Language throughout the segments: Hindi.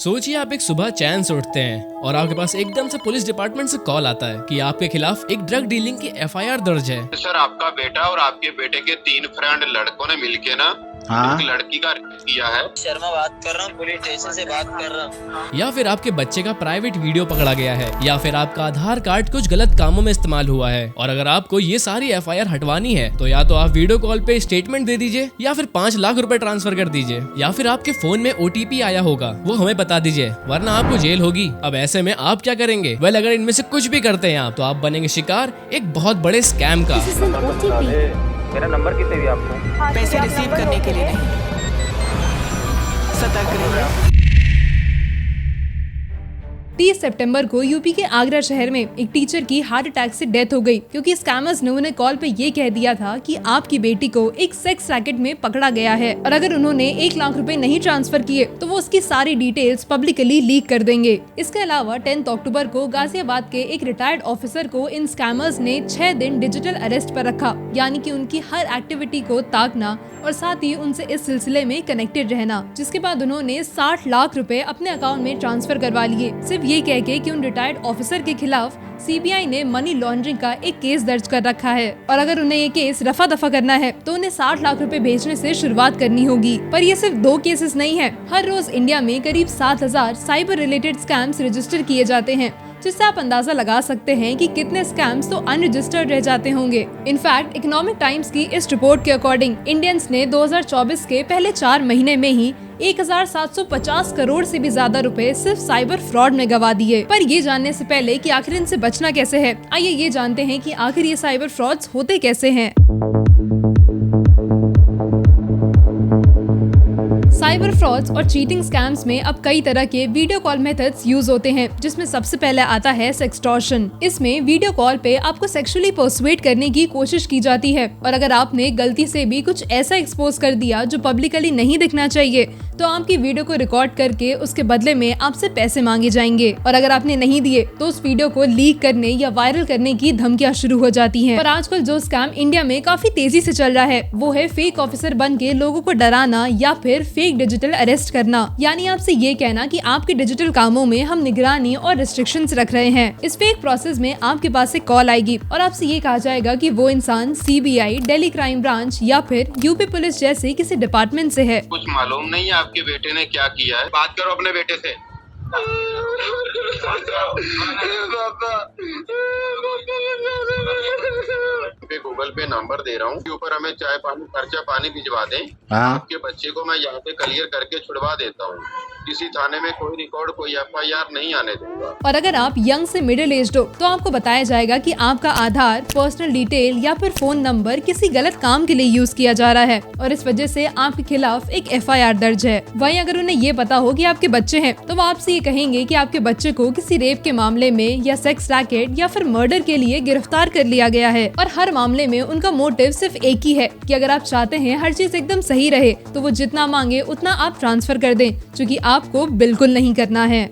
सोचिए आप एक सुबह चैन से उठते हैं और आपके पास एकदम से पुलिस डिपार्टमेंट से कॉल आता है कि आपके खिलाफ एक ड्रग डीलिंग की एफआईआर दर्ज है। सर, आपका बेटा और आपके बेटे के 3 फ्रेंड लड़कों ने मिलके ना एक लड़की का रेप किया है। शर्मा बात कर रहा हूँ, पुलिस स्टेशन से बात कर रहा हूँ। या फिर आपके बच्चे का प्राइवेट वीडियो पकड़ा गया है, या फिर आपका आधार कार्ड कुछ गलत कामों में इस्तेमाल हुआ है। और अगर आपको ये सारी एफआईआर हटवानी है तो या तो आप वीडियो कॉल पे स्टेटमेंट दे दीजिए, या फिर 5 लाख रुपए ट्रांसफर कर दीजिए, या फिर आपके फोन में ओटीपी आया होगा वो हमें बता दीजिए, वरना आपको जेल होगी। अब ऐसे में आप क्या करेंगे? वेल, अगर इनमें से कुछ भी करते हैं आप तो आप बनेंगे शिकार एक बहुत बड़े स्कैम का। मेरा नंबर किसे दिया आपको? पैसे रिसीव करने के लिए नहीं, सतर्क रहिए। 30 सितंबर को यूपी के आगरा शहर में एक टीचर की हार्ट अटैक से डेथ हो गई, क्योंकि स्कैमर्स ने उन्हें कॉल पे ये कह दिया था कि आपकी बेटी को एक सेक्स रैकेट में पकड़ा गया है और अगर उन्होंने 1 लाख रुपए नहीं ट्रांसफर किए तो वो उसकी सारी डिटेल्स पब्लिकली लीक कर देंगे। इसके अलावा 10 अक्टूबर को गाजियाबाद के एक रिटायर्ड ऑफिसर को इन स्कैमर्स ने 6 दिन डिजिटल अरेस्ट पर रखा, यानी कि उनकी हर एक्टिविटी को ताकना और साथ ही उनसे इस सिलसिले में कनेक्टेड रहना। जिसके बाद उन्होंने 60 लाख रुपए अपने अकाउंट में ट्रांसफर करवा लिए, सिर्फ ये कह के कि उन रिटायर्ड ऑफिसर के खिलाफ सीबीआई ने मनी लॉन्ड्रिंग का एक केस दर्ज कर रखा है और अगर उन्हें ये केस रफा दफा करना है तो उन्हें 60 लाख रुपए भेजने से शुरुआत करनी होगी। पर ये सिर्फ 2 केसेस नहीं है, हर रोज इंडिया में करीब 7000 साइबर रिलेटेड स्कैम्स रजिस्टर किए जाते हैं, जिससे आप अंदाजा लगा सकते हैं कि कितने स्कैम्स तो अनरजिस्टर्ड रह जाते होंगे। इनफैक्ट इकोनॉमिक टाइम्स की इस रिपोर्ट के अकॉर्डिंग इंडियंस ने 2024 के पहले 4 महीने में ही 1750 करोड़ से भी ज्यादा रुपए सिर्फ साइबर फ्रॉड में गवा दिए। पर ये जानने से पहले कि आखिर इनसे बचना कैसे है, आइए ये जानते हैं कि आखिर ये साइबर फ्रॉड्स होते कैसे हैं। साइबर फ्रॉड्स और चीटिंग स्कैम्स में अब कई तरह के वीडियो कॉल मेथड्स यूज होते हैं, जिसमें सबसे पहले आता है सेक्सटॉर्शन। इसमें वीडियो कॉल पे आपको सेक्सुअली पर्सुएट करने की कोशिश की जाती है और अगर आपने गलती से भी कुछ ऐसा एक्सपोज कर दिया जो पब्लिकली नहीं दिखना चाहिए तो आपकी वीडियो को रिकॉर्ड करके उसके बदले में आपसे पैसे मांगे जाएंगे और अगर आपने नहीं दिए तो उस वीडियो को लीक करने या वायरल करने की धमकियां शुरू हो जाती हैं। पर आजकल जो स्कैम इंडिया में काफी तेजी से चल रहा है वो है फेक ऑफिसर बन के लोगों को डराना या फिर फेक डिजिटल अरेस्ट करना, यानी आपसे ये कहना कि आपके डिजिटल कामों में हम निगरानी और रिस्ट्रिक्शंस रख रहे हैं। इस फेक प्रोसेस में आपके पास से कॉल आएगी और आपसे ये कहा जाएगा कि वो इंसान सीबीआई, दिल्ली क्राइम ब्रांच या फिर यूपी पुलिस जैसे किसी डिपार्टमेंट से है। कुछ मालूम नहीं है आपके बेटे ने क्या किया है, बात करो अपने बेटे से। गूगल पे नंबर दे रहा हूँ, ऊपर हमें चाय पानी खर्चा पानी भिजवा दें। आपके बच्चे को मैं यहाँ पे क्लियर करके छुड़वा देता हूँ, किसी थाने में कोई रिकॉर्ड कोई एफआईआर नहीं आने दूंगा। और अगर आप यंग से मिडिल एज हो तो आपको बताया जाएगा कि आपका आधार, पर्सनल डिटेल या फिर फोन नंबर किसी गलत काम के लिए यूज किया जा रहा है और इस वजह से आपके खिलाफ एक एफआईआर दर्ज है। वहीं अगर उन्हें ये पता हो कि आपके बच्चे हैं तो वो आपसे ये कहेंगे कि आपके बच्चे को किसी रेप के मामले में या सेक्स रैकेट या फिर मर्डर के लिए गिरफ्तार कर लिया गया है और हर मामले में उनका मोटिव सिर्फ एक ही है कि अगर आप चाहते हैं हर चीज एकदम सही रहे तो वो जितना मांगे उतना आप ट्रांसफर कर दें, जो कि आपको बिल्कुल नहीं करना है।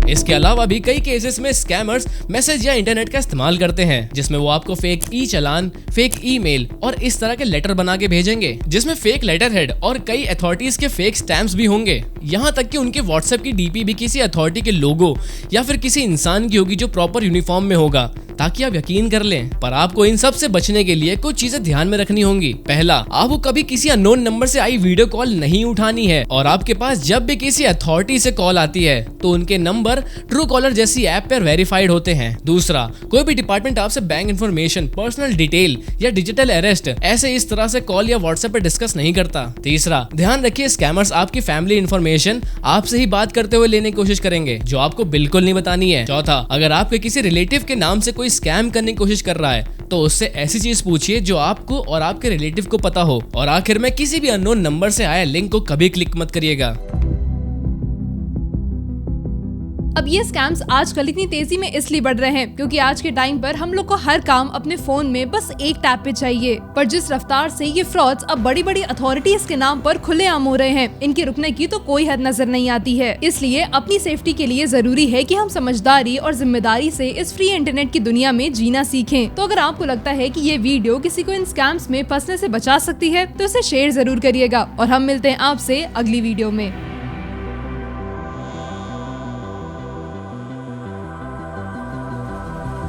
इसके अलावा भी कई केसेस में स्कैमर्स मैसेज या इंटरनेट का इस्तेमाल करते हैं, जिसमें वो आपको फेक ई चालान, फेक ईमेल और इस तरह के लेटर बना के भेजेंगे, जिसमें फेक लेटर हेड और कई अथॉरिटीज के फेक स्टैम्प्स भी होंगे। यहाँ तक कि उनके व्हाट्सएप की डीपी भी किसी अथॉरिटी के लोगो या फिर किसी इंसान की होगी जो प्रॉपर यूनिफॉर्म में होगा, ताकि आप यकीन कर लें। पर आपको इन सब से बचने के लिए कुछ चीजें ध्यान में रखनी होंगी। पहला, आपको कभी किसी अननोन नंबर से आई वीडियो कॉल नहीं उठानी है और आपके पास जब भी किसी अथॉरिटी से कॉल आती है तो उनके नंबर ट्रू कॉलर जैसी ऐप पर वेरीफाइड होते हैं। दूसरा, कोई भी डिपार्टमेंट आपसे बैंक इन्फॉर्मेशन, पर्सनल डिटेल या डिजिटल अरेस्ट ऐसे इस तरह से कॉल या व्हाट्सएप पर डिस्कस नहीं करता। तीसरा, ध्यान रखिए स्कैमर्स आपकी फैमिली इन्फॉर्मेशन आपसे ही बात करते हुए लेने की कोशिश करेंगे, जो आपको बिल्कुल नहीं बतानी है। चौथा, अगर आपके किसी रिलेटिव के नाम से कोई स्कैम करने की कोशिश कर रहा है तो उससे ऐसी चीज पूछिए जो आपको और आपके रिलेटिव को पता हो। और आखिर में किसी भी अननोन नंबर से आए लिंक को कभी क्लिक मत करिएगा। अब ये स्कैम्स आजकल इतनी तेजी में इसलिए बढ़ रहे हैं क्योंकि आज के टाइम पर हम लोग को हर काम अपने फोन में बस एक टैप पे चाहिए। पर जिस रफ्तार से ये फ्रॉड्स अब बड़ी बड़ी अथॉरिटीज के नाम पर खुलेआम हो रहे हैं, इनके रुकने की तो कोई हद नजर नहीं आती है। इसलिए अपनी सेफ्टी के लिए जरूरी है कि हम समझदारी और जिम्मेदारी से इस फ्री इंटरनेट की दुनिया में जीना सीखें। तो अगर आपको लगता है कि ये वीडियो किसी को इन स्कैम्स में फंसने से बचा सकती है तो इसे शेयर जरूर करिएगा और हम मिलते हैं आपसे अगली वीडियो में।